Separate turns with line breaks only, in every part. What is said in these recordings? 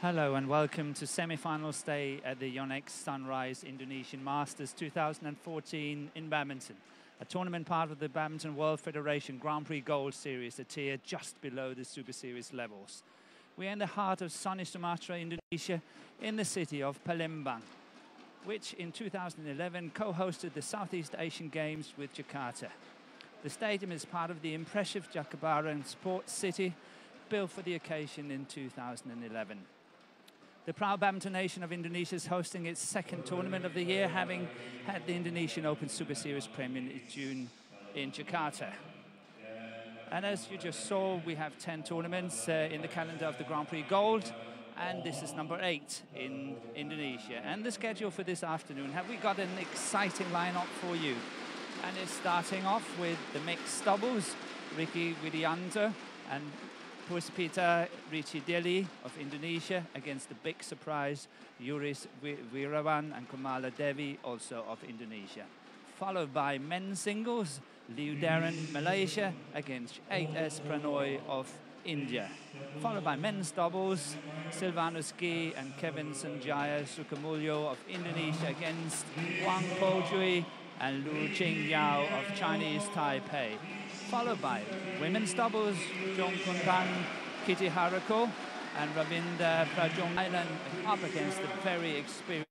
Hello and welcome to semi-finals day at the YONEX-SUNRISE Indonesian Masters 2014 in badminton. A tournament part of the Badminton World Federation Grand Prix Gold Series, a tier just below the Super Series levels. We're in the heart of sunny Sumatra, Indonesia, in the city of Palembang, which in 2011 co-hosted the Southeast Asian Games with Jakarta. The stadium is part of the impressive Jakabaring Sports City, built for the occasion in 2011. The proud badminton nation of Indonesia is hosting its second tournament of the year, having had the Indonesian Open Super Series premiere in June in Jakarta. And as you just saw, we have 10 tournaments in the calendar of the Grand Prix Gold, and this is number 8 in Indonesia. And the schedule for this afternoon, have we got an exciting lineup for you? And it's starting off with the mixed doubles, Riky WIDIANTO and Puspita Richi DILI of Indonesia against the big surprise Yuris WIRAWAN and Komala DEWI, also of Indonesia. Followed by men's singles, Liu Darren, Malaysia against 8S Pranoy of India. Followed by men's doubles, Silvanus Gi and Kevin Sanjaya Sukamulyo of Indonesia against Wang Pojui and Lu Qingyao of Chinese Taipei. Followed by women's doubles, Jong Kunpan, Kitty Harako and Ravinda Prajong Island up against the very experienced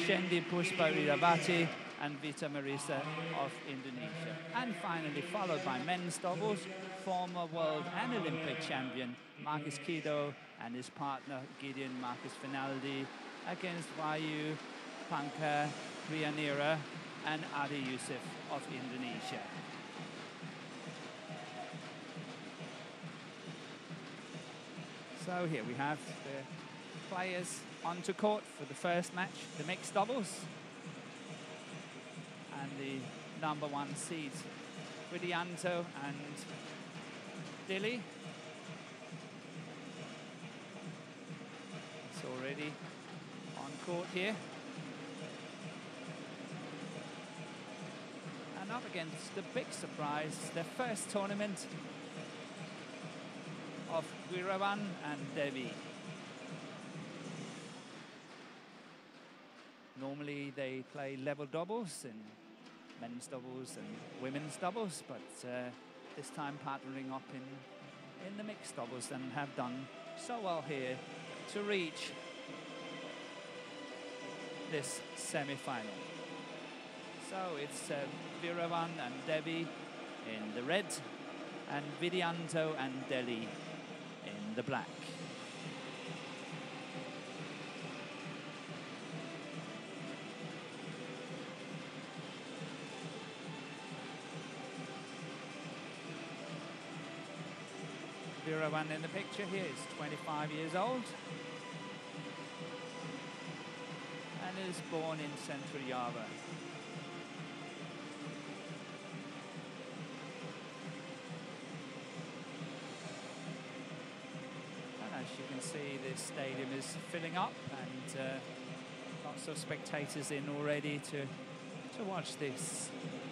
Shendi Puspa Rirawati and Vita Marisa of Indonesia. And finally, followed by men's doubles, former world and Olympic champion Marcus Kido and his partner Gideon Marcus Finaldi against Wayu Panka Rianira and Adi Yusuf of Indonesia. So here we have the players onto court for the first match, the mixed doubles. And the number 1 seeds, WIDIANTO and DILI. It's already on court here. And up against the big surprise, their first tournament of WIRAWAN and DEWI. Normally they play level doubles in men's doubles and women's doubles, but this time partnering up in the mixed doubles and have done so well here to reach this semi-final. So it's WIRAWAN and DEWI in the red and WIDIANTO and DILI in the black. WIRAWAN in the picture here is 25 years old and is born in Central Java. And as you can see, this stadium is filling up and lots of spectators in already to watch this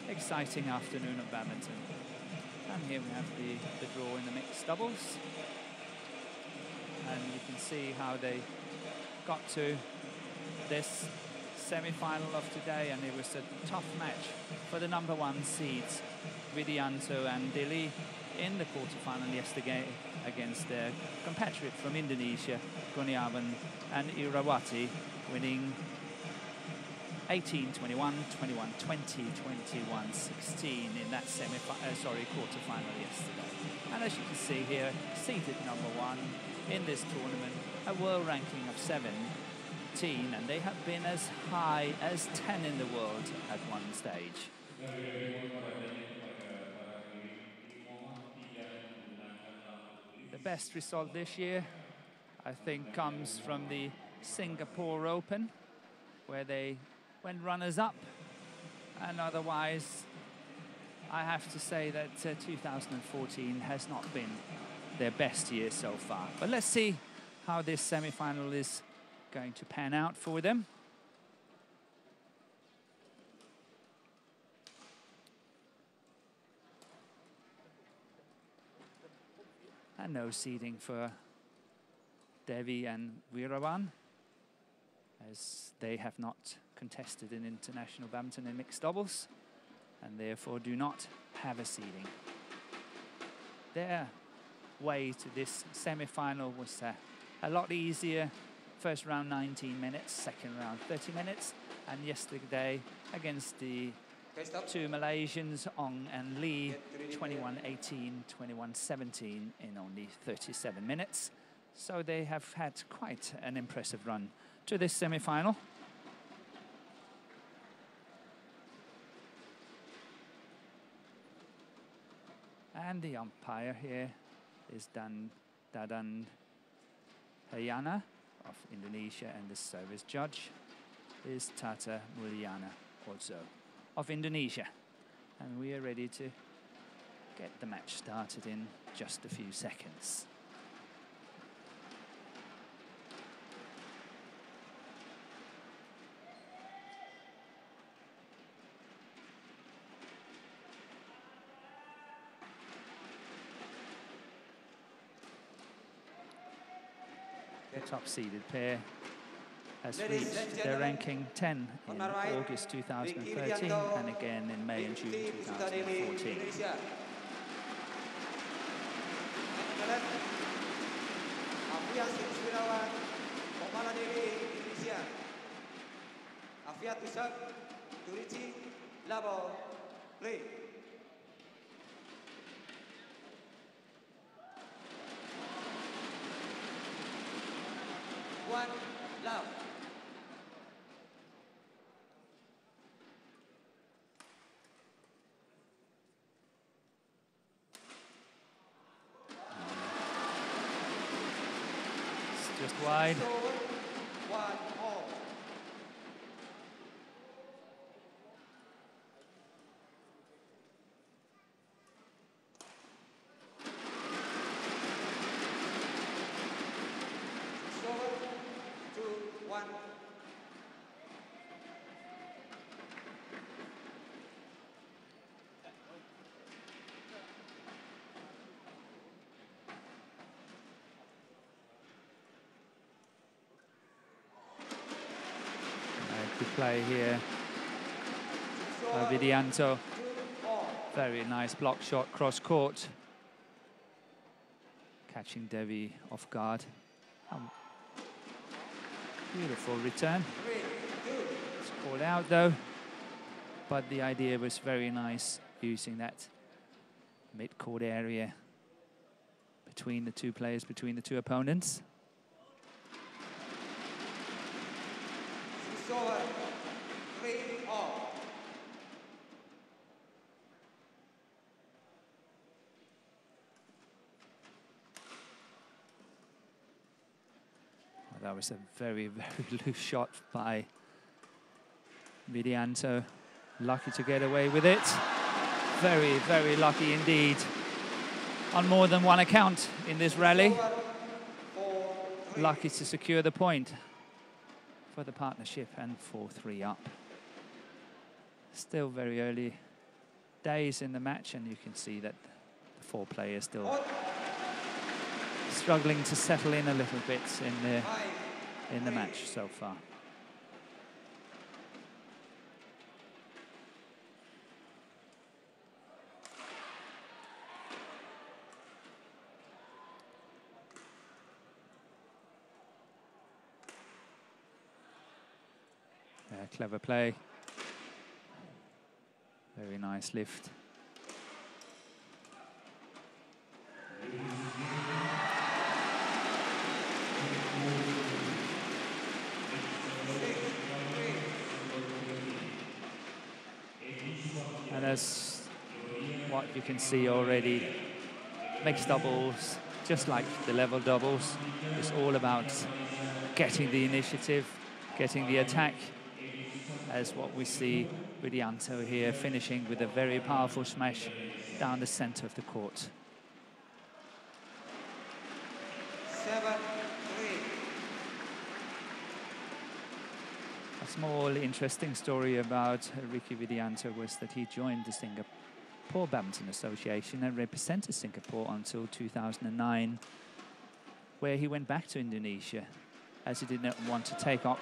exciting afternoon of badminton. And here we have the draw in the mixed doubles. And you can see how they got to this semi-final of today, and it was a tough match for the number 1 seeds, WIDIANTO and DILI, in the quarterfinal yesterday against their compatriot from Indonesia, Kurniawan and Irawati, winning 18-21, 21-20, 21-16 in that quarter-final yesterday. And as you can see here, seated number 1 in this tournament, a world ranking of 17, and they have been as high as 10 in the world at one stage. The best result this year, I think, comes from the Singapore Open, where they went runners-up, and otherwise I have to say that 2014 has not been their best year so far. But let's see how this semi-final is going to pan out for them. And no seeding for Dewi and Wirawan, as they have not contested in international badminton in mixed doubles and therefore do not have a seeding. Their way to this semi-final was a lot easier. First round 19 minutes, second round 30 minutes, and yesterday against the two Malaysians, Ong and Lee, 21-18, 21-17 in only 37 minutes. So they have had quite an impressive run to this semi-final. And the umpire here is Dadan Hayana of Indonesia, and the service judge is Tata Mulyana, also of Indonesia. And we are ready to get the match started in just a few seconds. The top-seeded pair has reached their ranking 10 in August 2013 and again in May and June 2014.
Afiat Yuris WIRAWAN, Komala DEWI Indonesia. Afiat Yuris Richi DILI, play. One love.
It's just wide.
One all.
Good play here by Widianto. Very nice block shot cross court, catching Dewi off guard. Beautiful return. It's called out though, but the idea was very nice, using that mid-court area between the two players, between the two opponents. That was a very, very loose shot by Widianto. Lucky to get away with it. Very, very lucky indeed. On more than one account in this rally. Lucky to secure the point for the partnership, and 4-3 up. Still very early days in the match, and you can see that the four players still struggling to settle in a little bit in the match so far. Clever play. Very nice lift. And as what you can see already, mixed doubles, just like the level doubles, is all about getting the initiative, getting the attack, as what we see Widianto here finishing with a very powerful smash down the center of the court.
7-3.
A small interesting story about Riky Widianto was that he joined the Singapore Badminton Association and represented Singapore until 2009. where he went back to Indonesia, as he did not want to take up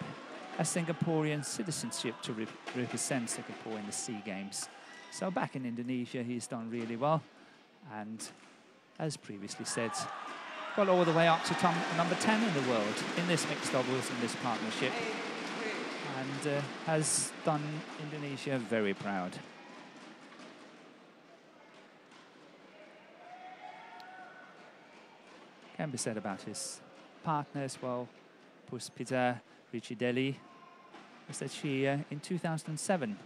a Singaporean citizenship to represent Singapore in the SEA Games. So back in Indonesia, he's done really well. And as previously said, got all the way up to number 10 in the world in this mixed doubles, in this partnership. And has done Indonesia very proud. Can be said about his partner as well, Puspita Richi DILI, is that she, in 2007,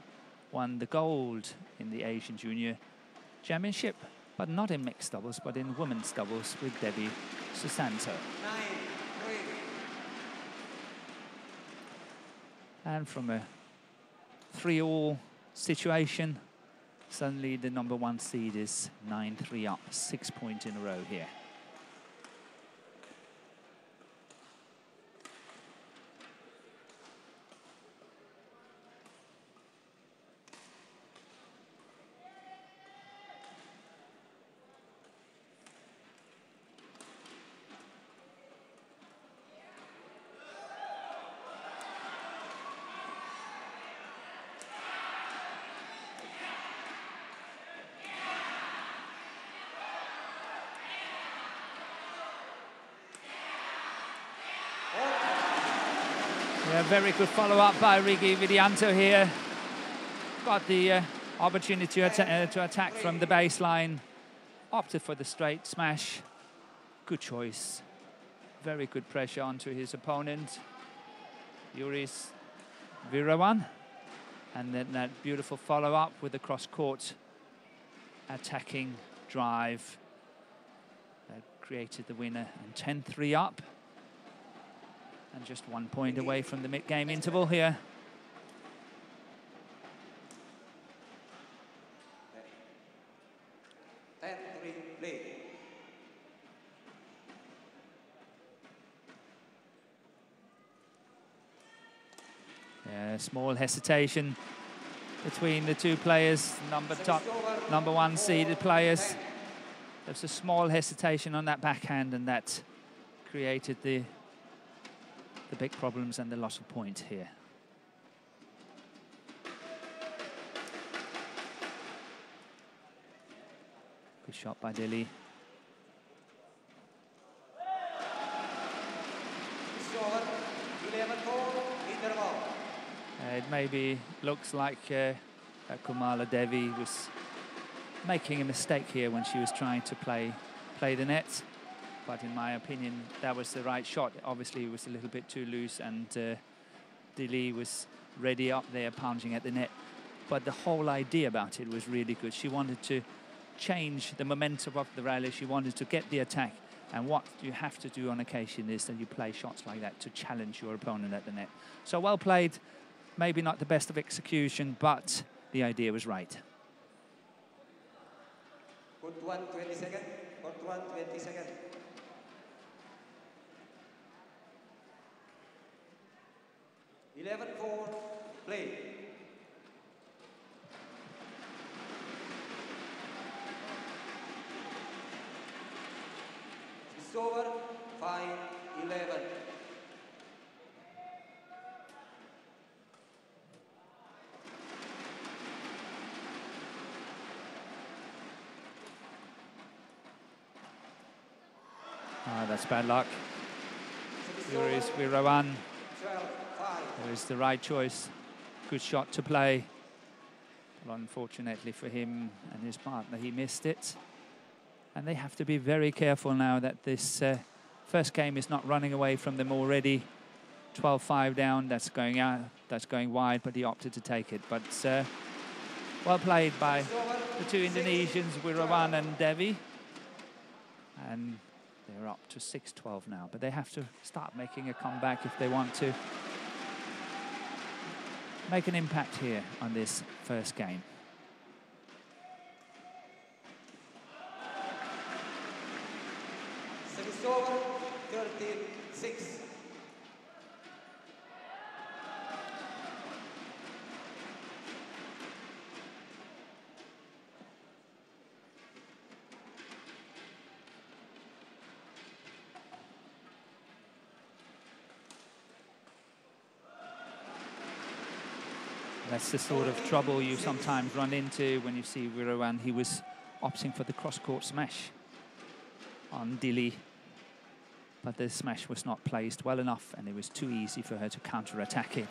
won the gold in the Asian Junior Championship, but not in mixed doubles, but in women's doubles with Dewi Susanto. And from a 3-all situation, suddenly the number 1 seed is 9-3 up, 6 points in a row here. Yeah, very good follow-up by Riky WIDIANTO here. Got the opportunity to attack from the baseline. Opted for the straight smash. Good choice. Very good pressure onto his opponent, Yuris WIRAWAN. And then that beautiful follow-up with the cross-court attacking drive that created the winner. And 10-3 up. And just 1 point away from the mid-game interval here. Yeah, small hesitation between the two players, number 1 seeded players. There's a small hesitation on that backhand, and that created the big problems and the loss of point here. Good shot by DILI. It maybe looks like Komala Dewi was making a mistake here when she was trying to play the net. But in my opinion, that was the right shot. Obviously, it was a little bit too loose, and DILI was ready up there, pounding at the net. But the whole idea about it was really good. She wanted to change the momentum of the rally. She wanted to get the attack. And what you have to do on occasion is that you play shots like that to challenge your opponent at the net. So well played. Maybe not the best of execution, but the idea was right.
Court 1, 20 seconds. Court 1, 20 seconds. (11-4), play. It's over, 5-11.
That's bad luck. Yuris WIRAWAN. It was the right choice. Good shot to play. But unfortunately for him and his partner, he missed it. And they have to be very careful now that this first game is not running away from them already. 12-5 down, that's going out, that's going wide, but he opted to take it. But well played by the two Indonesians, WIRAWAN and Dewi. And they're up to 6-12 now, but they have to start making a comeback if they want to make an impact here on this first game.
Service over, 13-6.
That's the sort of trouble you sometimes run into when you see Wirawan. He was opting for the cross-court smash on Dili, but the smash was not placed well enough, and it was too easy for her to counter-attack it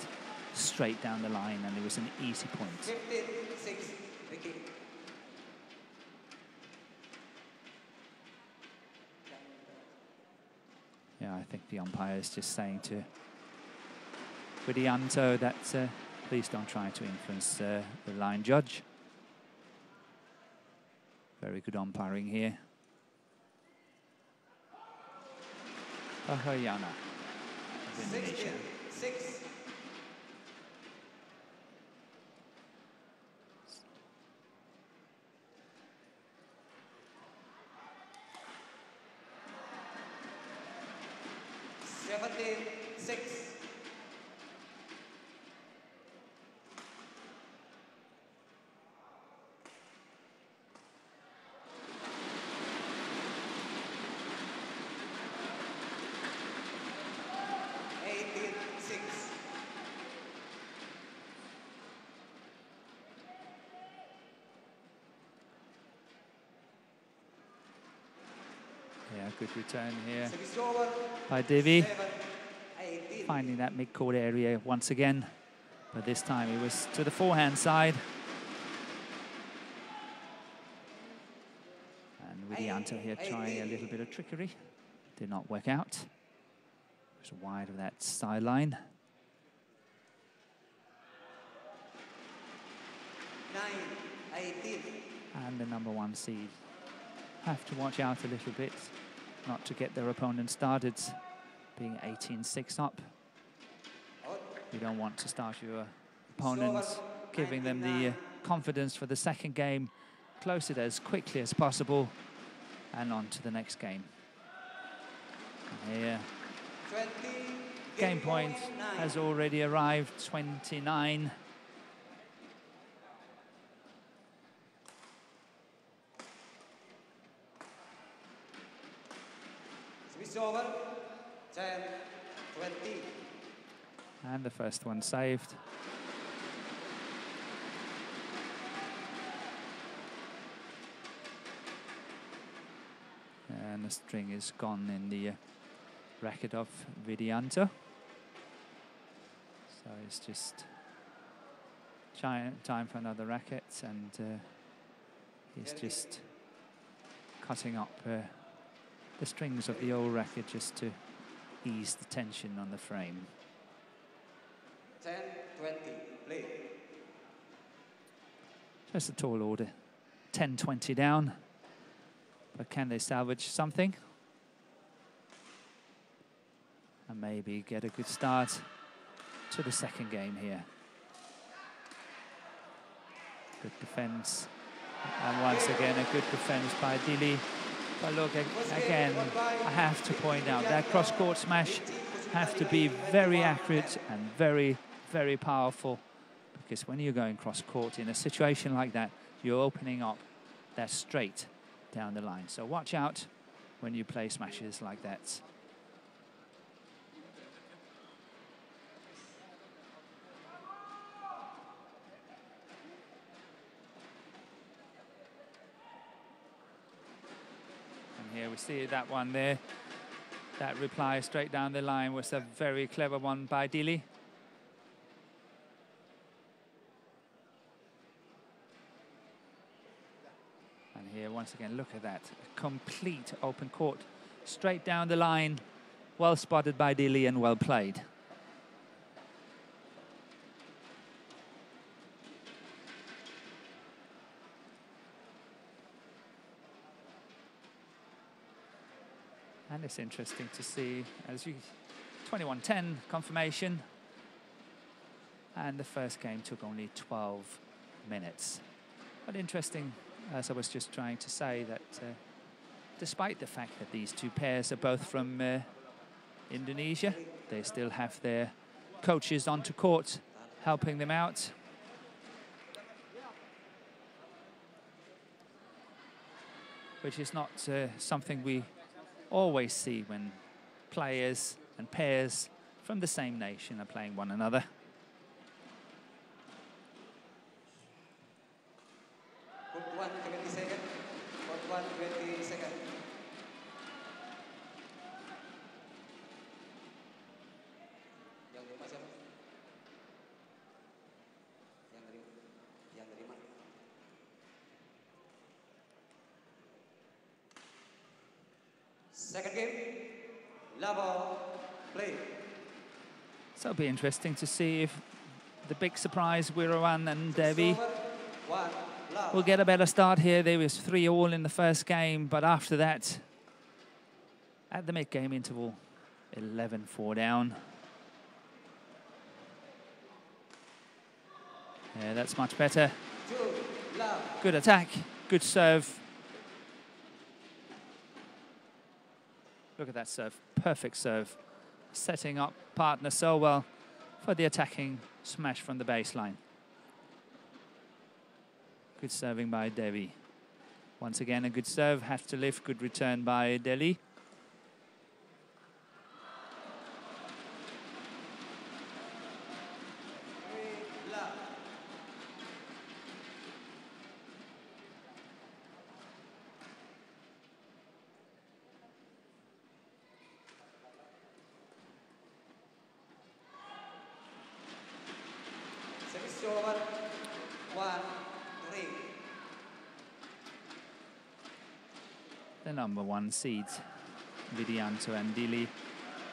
straight down the line, and it was an easy point.
15-6, Riky.
Yeah, I think the umpire is just saying to Widianto that please don't try to influence the line judge. Very good umpiring here. Bahayana of Indonesia.
6.
Yeah, good return here by Dewi, finding that mid-court area once again, but this time it was to the forehand side. And Widianto here trying a little bit of trickery. Did not work out. It was wide of that sideline.
9-18.
And the #1 seed have to watch out a little bit not to get their opponent started being 18-6 up. You don't want to start your opponents giving them the confidence for the second game. Close it as quickly as possible and on to the next game. And here,
20,
game point has already arrived, 29.
Over 10-20.
And the first one saved. And the string is gone in the racket of Widianto. So it's just time for another racket, and he's just cutting up the strings of the old racket just to ease the tension on the frame.
10-20, play.
Just a tall order, 10-20 down. But can they salvage something? And maybe get a good start to the second game here. Good defense. And once again, a good defense by Dili. But look, again, I have to point out that cross-court smash has to be very accurate and very, very powerful, because when you're going cross-court in a situation like that, you're opening up that straight down the line. So watch out when you play smashes like that. Here we see that one there. That reply straight down the line was a very clever one by Dili. And here once again, look at that. A complete open court. Straight down the line. Well spotted by Dili and well played. And it's interesting to see, as you 21-10 confirmation, and the first game took only 12 minutes. But interesting, as I was just trying to say, that despite the fact that these two pairs are both from Indonesia, they still have their coaches onto court helping them out. Which is not something we always see when players and pairs from the same nation are playing one another.
1, 20 seconds. Court 1, 20 seconds. Yang terima siapa? Yang terima. Second game, level play.
So it'll be interesting to see if the big surprise, Wirawan and Dewi, will get a better start here. There was 3-all in the first game, but after that, at the mid-game interval, 11-4 down. Yeah, that's much better. Good attack, good serve. Look at that serve, perfect serve. Setting up partner so well for the attacking smash from the baseline. Good serving by Devi. Once again, a good serve, have to lift, good return by Delhi. The number 1 seeds, Widianto and Dili,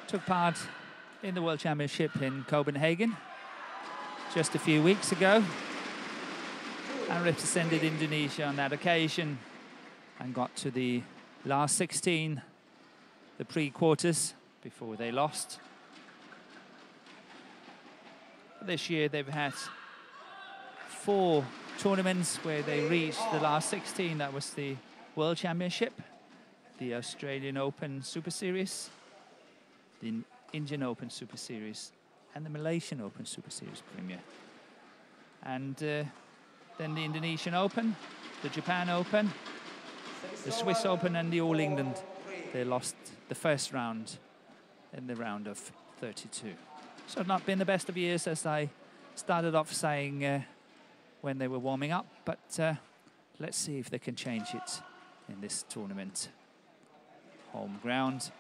took part in the World Championship in Copenhagen just a few weeks ago and represented Indonesia on that occasion and got to the last 16, the pre-quarters, before they lost. This year they've had 4 tournaments where they reached the last 16. That was the World Championship, the Australian Open Super Series, the Indian Open Super Series, and the Malaysian Open Super Series Premier. And then the Indonesian Open, the Japan Open, the Swiss Open, and the All England. They lost the first round in the round of 32. So not been the best of years, as I started off saying when they were warming up, but let's see if they can change it in this tournament. Home ground.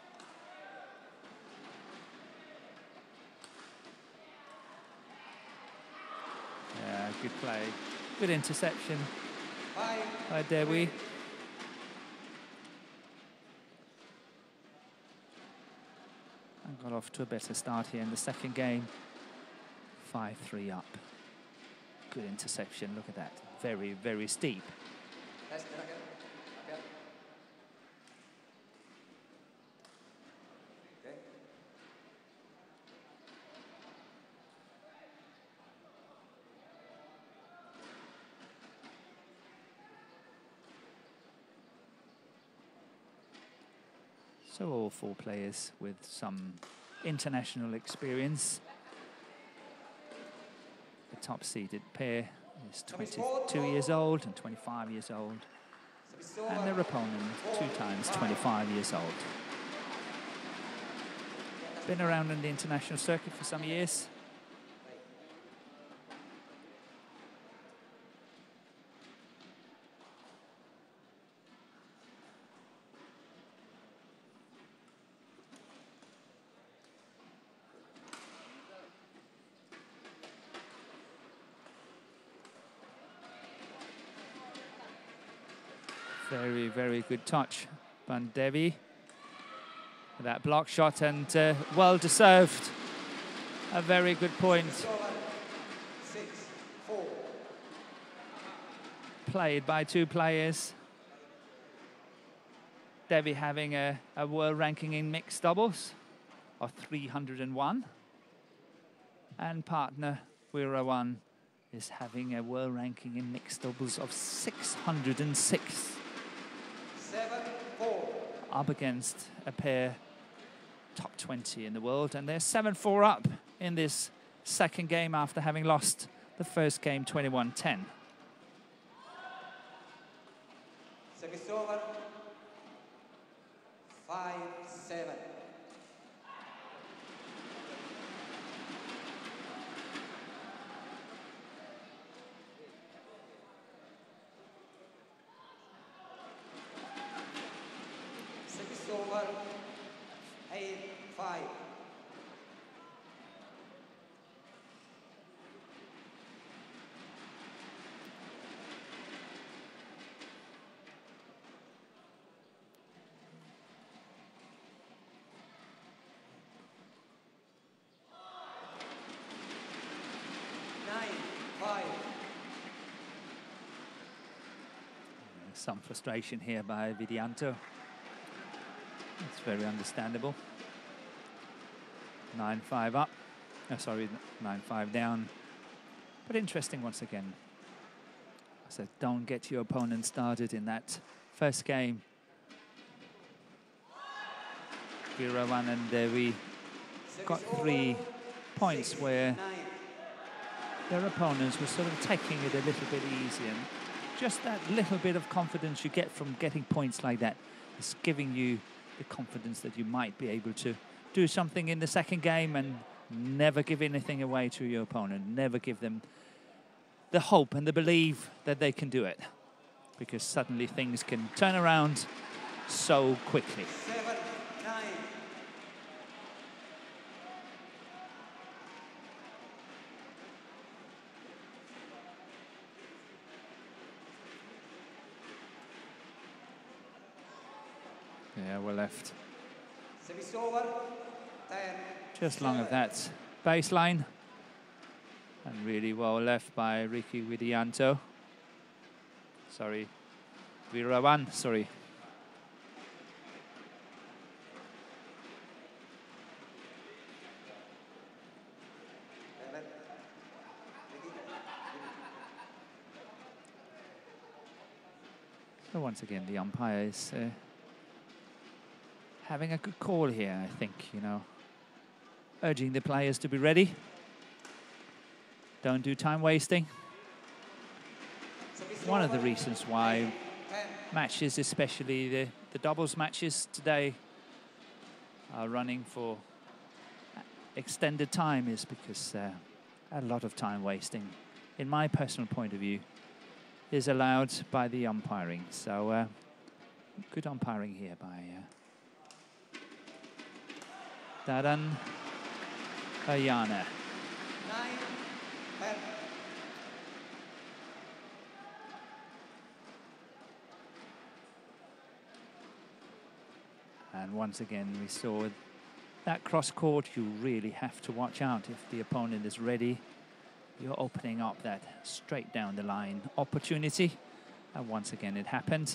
Yeah, good play. Good interception by Dewi. And got off to a better start here in the second game. 5-3 up. Good interception, look at that. Very, very steep. So all 4 players with some international experience. The top-seeded pair is 22 years old and 25 years old. And their opponent, 2 times 25 years old. Been around in the international circuit for some years. Very, very good touch, Bandevi. That block shot and well deserved. A very good point.
6-4.
Played by 2 players. Devi having a world ranking in mixed doubles of 301. And partner Wirawan is having a world ranking in mixed doubles of 606.
7-4.
Up against a pair top 20 in the world, and they're 7-4 up in this second game after having lost the first game 21-10.
Service over. 5-7. over. 8-5.
Some frustration here by Widianto. It's very understandable. 9-5 up. Oh, sorry, 9-5 down. But interesting once again. I said, don't get your opponent started in that first game. Wirawan and Dewi got 3 points where their opponents were sort of taking it a little bit easy, and just that little bit of confidence you get from getting points like that is giving you the confidence that you might be able to do something in the second game and never give anything away to your opponent. Never give them the hope and the belief that they can do it, because suddenly things can turn around so quickly.
7-9.
Yeah, we're left
Service over. 10.
just long of that baseline, and really well left by Riky Widianto. Sorry, Wirawan, sorry. So once again, the umpire is having a good call here, I think, you know, urging the players to be ready. Don't do time wasting. One of the reasons why matches, especially the doubles matches today, are running for extended time is because a lot of time wasting, in my personal point of view, is allowed by the umpiring. So good umpiring here by Dadan Ayana.
9-10.
And once again, we saw that cross court. You really have to watch out if the opponent is ready. You're opening up that straight down the line opportunity. And once again, it happened.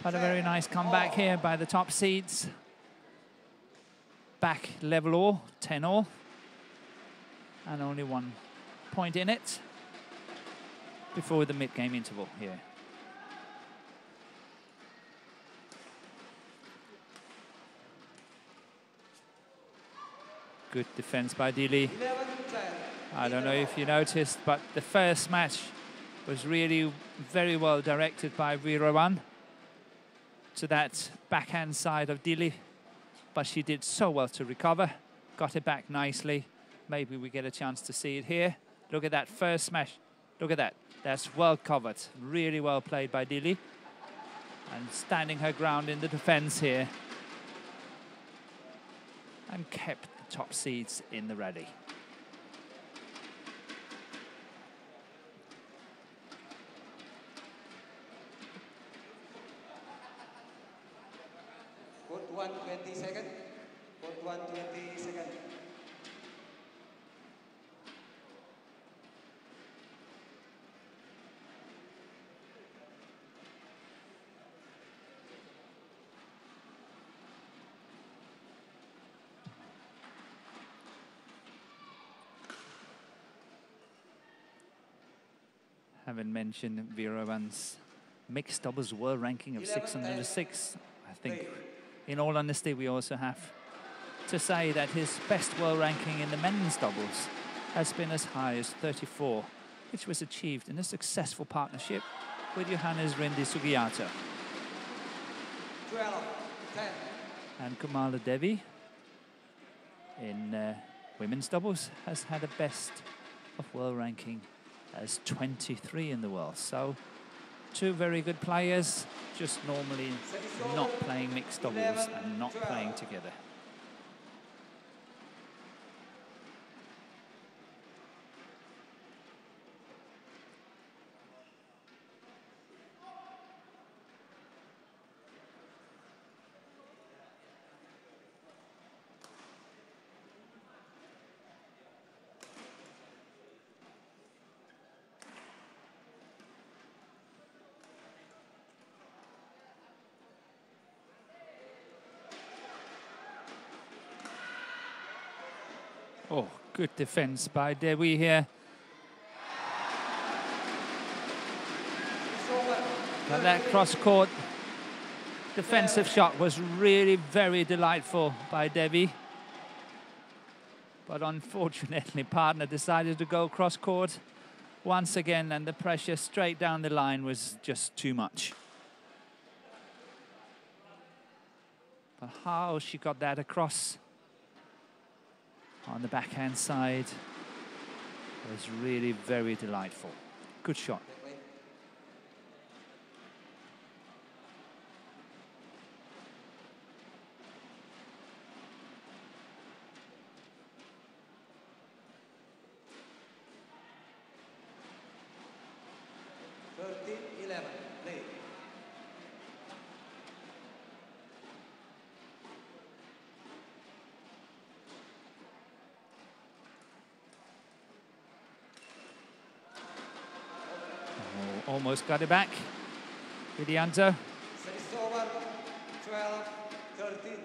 But a very nice comeback here by the top seeds. Back level all, 10-all. And only 1 point in it before the mid-game interval here. Good defense by Dili.
11-10.
I don't know if you noticed, but the first match was really very well directed by Wirawan to that backhand side of Dili, but she did so well to recover, got it back nicely. Maybe we get a chance to see it here. Look at that first smash. Look at that. That's well covered. Really well played by Dili. And standing her ground in the defense here. And kept the top seeds in the rally.
Court 1, 20 seconds. Court 1, 20 seconds.
Haven't mentioned Wirawan's mixed doubles world ranking of 606. I think, in all honesty, we also have to say that his best world ranking in the men's doubles has been as high as 34, which was achieved in a successful partnership with Johannes Rindi Sugiyato.
12, 10.
And Komala Dewi in women's doubles has had a best of world ranking as 23 in the world. So Two very good players, just normally not playing mixed doubles and not playing together. Oh, good defense by Dewi here. But that cross-court defensive shot was really very delightful by Devi. But unfortunately, partner decided to go cross-court once again, and the pressure straight down the line was just too much. But how she got that across on the backhand side was really very delightful. Good shot. Almost got it back. Widianto.
Service over, 12-13.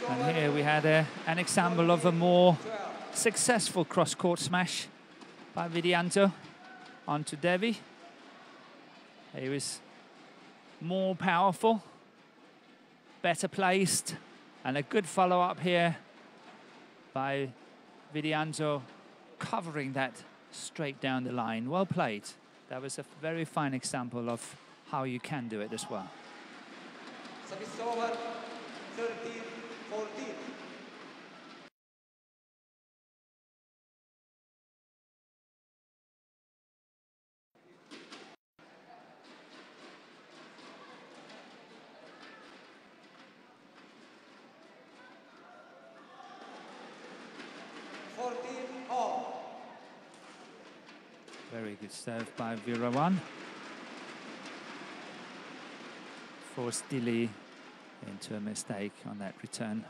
And here we had an example of a more successful cross-court smash by Widianto onto Devi. He was more powerful, better placed, and a good follow-up here by Widianto, covering that straight down the line. Well played. That was a very fine example of how you can do it as well.
Service over, 13-14.
Very good serve by Wirawan. Forced Dili into a mistake on that return.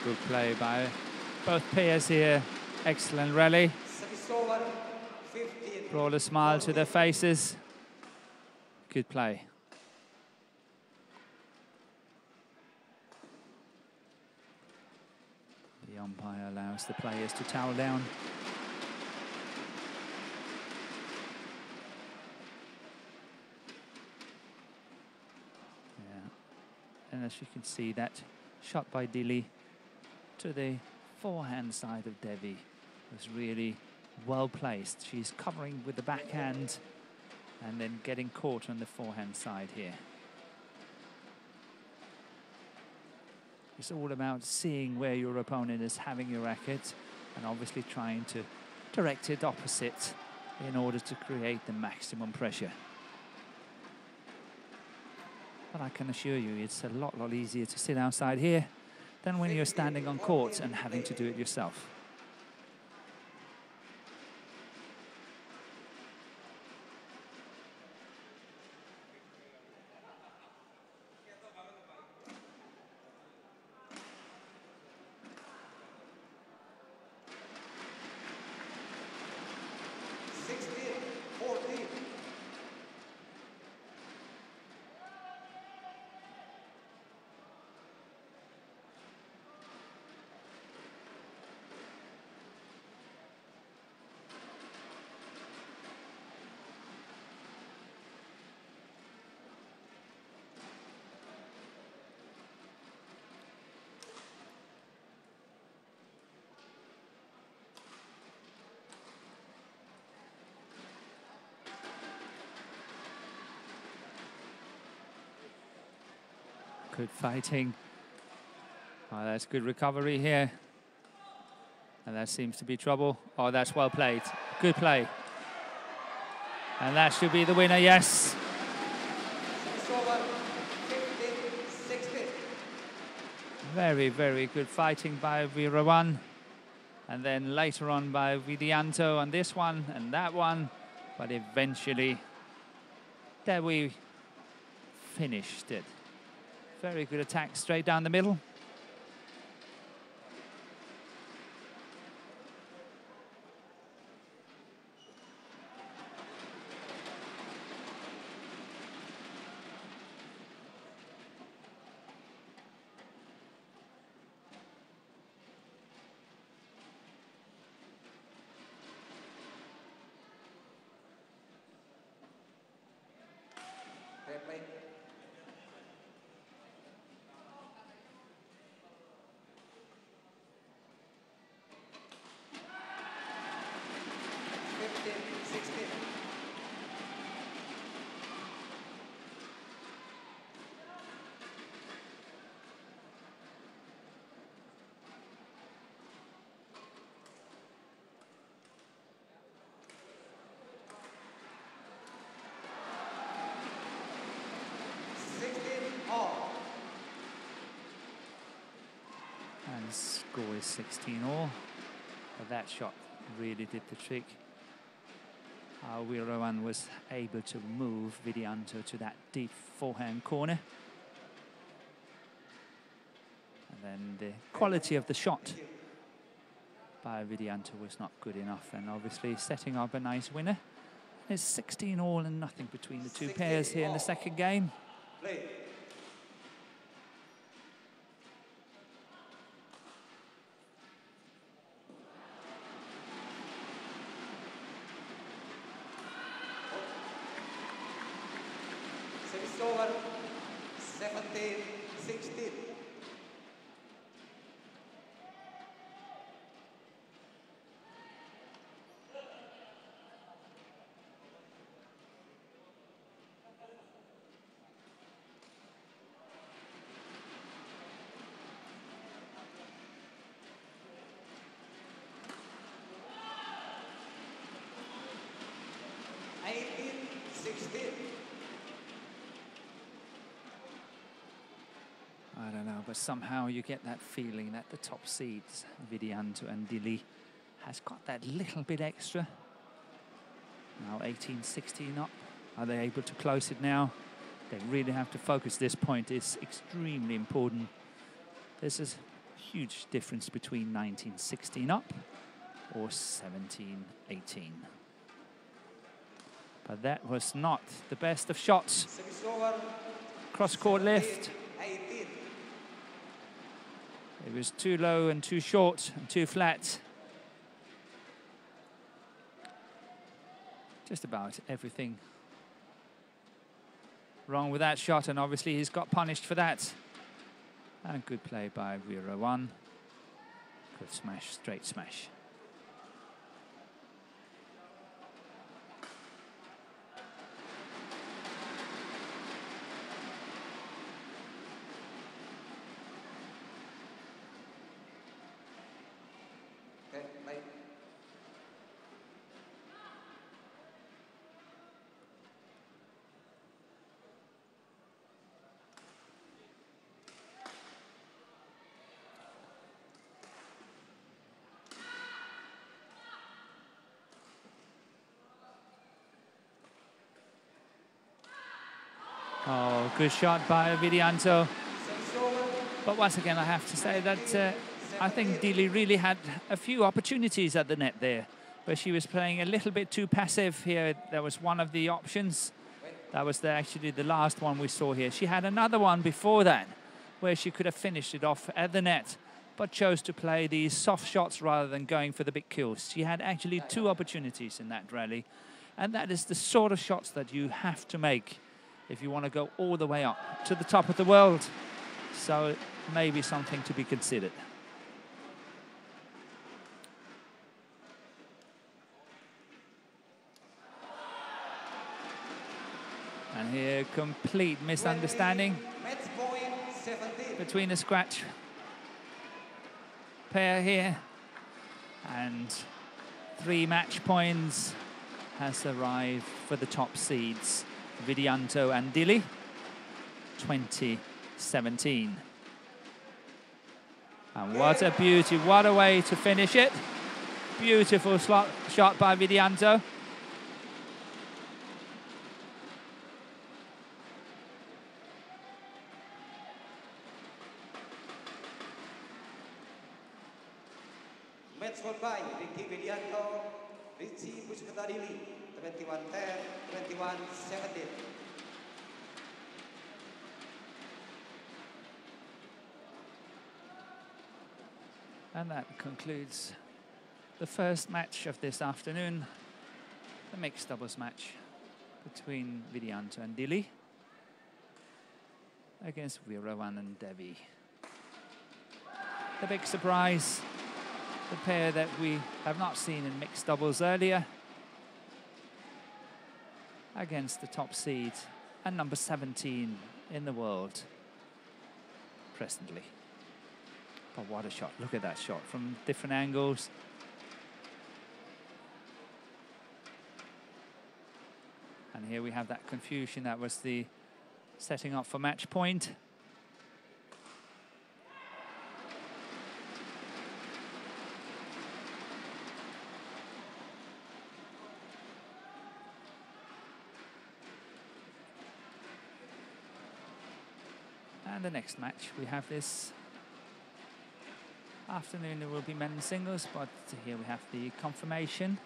Good play by both pairs here. Excellent rally. Brought a smile to their faces. Good play. The umpire allows the players to towel down. Yeah. And as you can see, that shot by Dili to the forehand side of Devi was really well placed. She's covering with the backhand and then getting caught on the forehand side here. It's all about seeing where your opponent is having your racket and obviously trying to direct it opposite in order to create the maximum pressure. But I can assure you it's a lot easier to sit outside here than when you're standing on court and having to do it yourself. Good fighting. Oh, that's good recovery here. And that seems to be trouble. Oh, that's well played. Good play. And that should be the winner, yes. Very, very good fighting by Wirawan. And then later on by Widianto on this one and that one. But eventually, Dewi finished it. Very good attack straight down the middle.
Fair play. 15-16.
And the score is 16-all. But that shot really did the trick. Wirawan was able to move Widianto to that deep forehand corner. And then the quality of the shot by Widianto was not good enough, and obviously setting up a nice winner. It's 16-all and nothing between the two pairs here in the second game.
Play. Service over, 17-16.
I don't know, but somehow you get that feeling that the top seeds, Widianto and Dili, has got that little bit extra. Now 18-16 up. Are they able to close it now? They really have to focus. This point is extremely important. There's a huge difference between 19-16 up or 17-18. But that was not the best of shots. Cross-court lift. It was too low and too short and too flat. Just about everything wrong with that shot, and obviously he's got punished for that. And good play by Wirawan. Good smash, straight smash. Oh, good shot by Widianto. But once again, I have to say that I think Dili really had a few opportunities at the net there, where she was playing a little bit too passive here. That was one of the options. That was actually the last one we saw here. She had another one before that, where she could have finished it off at the net, but chose to play these soft shots rather than going for the big kills. She had actually two opportunities in that rally, and that is the sort of shots that you have to make if you want to go all the way up to the top of the world. So maybe something to be considered. And here, complete misunderstanding.
Match point
between the scratch pair here, and 3 match points has arrived for the top seeds, Widianto and Dili, 2017. And what a beauty, what a way to finish it. Beautiful shot by Widianto.
Match won by Riky WIDIANTO, Richi Puspita Richi, 21-10, 21-17.
And that concludes the first match of this afternoon, the mixed doubles match between Widianto and Dili against Wirawan and Dewi. The big surprise, the pair that we have not seen in mixed doubles earlier, against the top seed and number 17 in the world presently. But what a shot, look at that shot from different angles. And here we have that confusion, that was the setting up for match point. And the next match we have this afternoon, it will be men's singles, but here we have the confirmation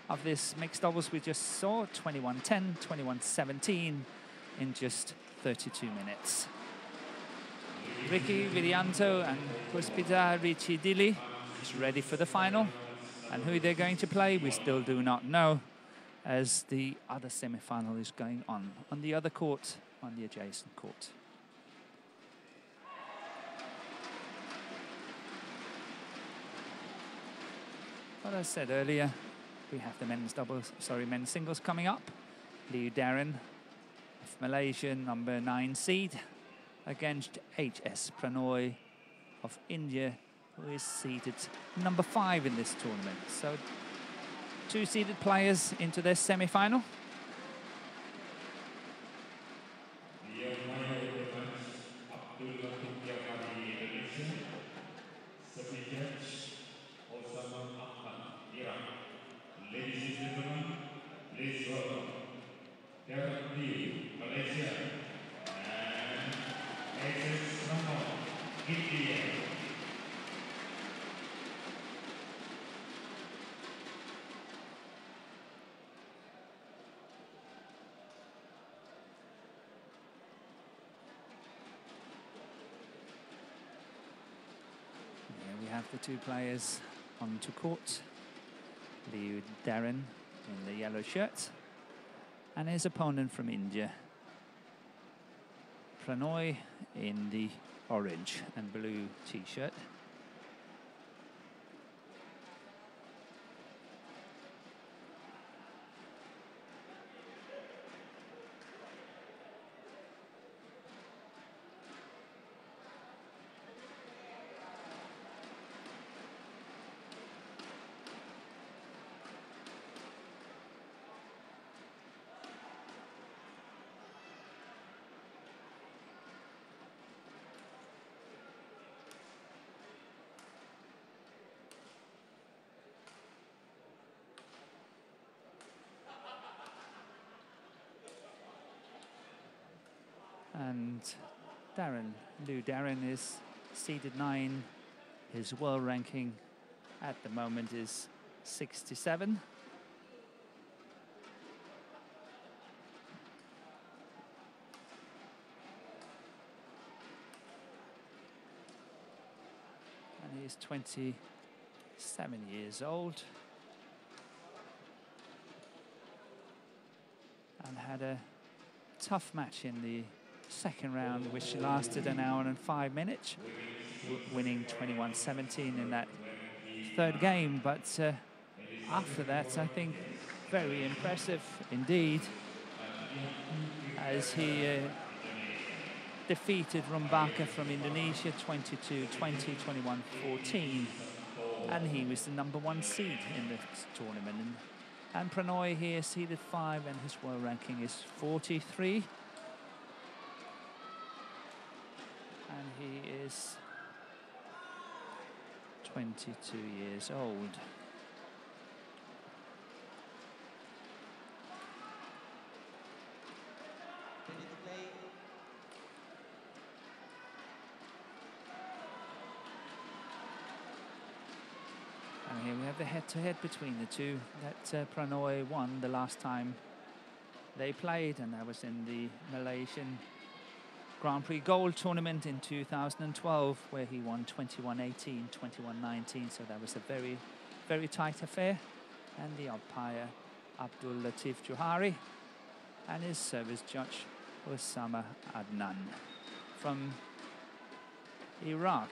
of this mixed doubles we just saw, 21-10, 21-17 in just 32 minutes. Riky WIDIANTO and Puspita Richi DILI is ready for the final, and who they're going to play we still do not know, as the other semi-final is going on the other court, on the adjacent court. But as I said earlier, we have the men's singles coming up. Liu Darren of Malaysia, number 9 seed, against HS Pranoy of India, who is seeded number 5 in this tournament. So 2 seeded players into their semi-final. The 2 players onto court. Liu Darren in the yellow shirt and his opponent from India, Pranoy, in the orange and blue t-shirt. And Liu Darren is seeded 9. His world ranking at the moment is 67. And he's 27 years old. And had a tough match in the second round, which lasted an hour and 5 minutes, winning 21-17 in that third game. But after that, I think very impressive indeed, as he defeated Rumbaka from Indonesia 22-20, 21-14. And he was the #1 seed in this tournament. And Pranoy here, seeded 5, and his world ranking is 43. And he is 22 years old. And here we have the head-to-head between the two that Pranoy won the last time they played, and that was in the Malaysian Grand Prix Gold tournament in 2012, where he won 21-18, 21-19. So that was a very, very tight affair. And the umpire, Abdul Latif Johari, and his service judge, Osama Adnan from Iraq.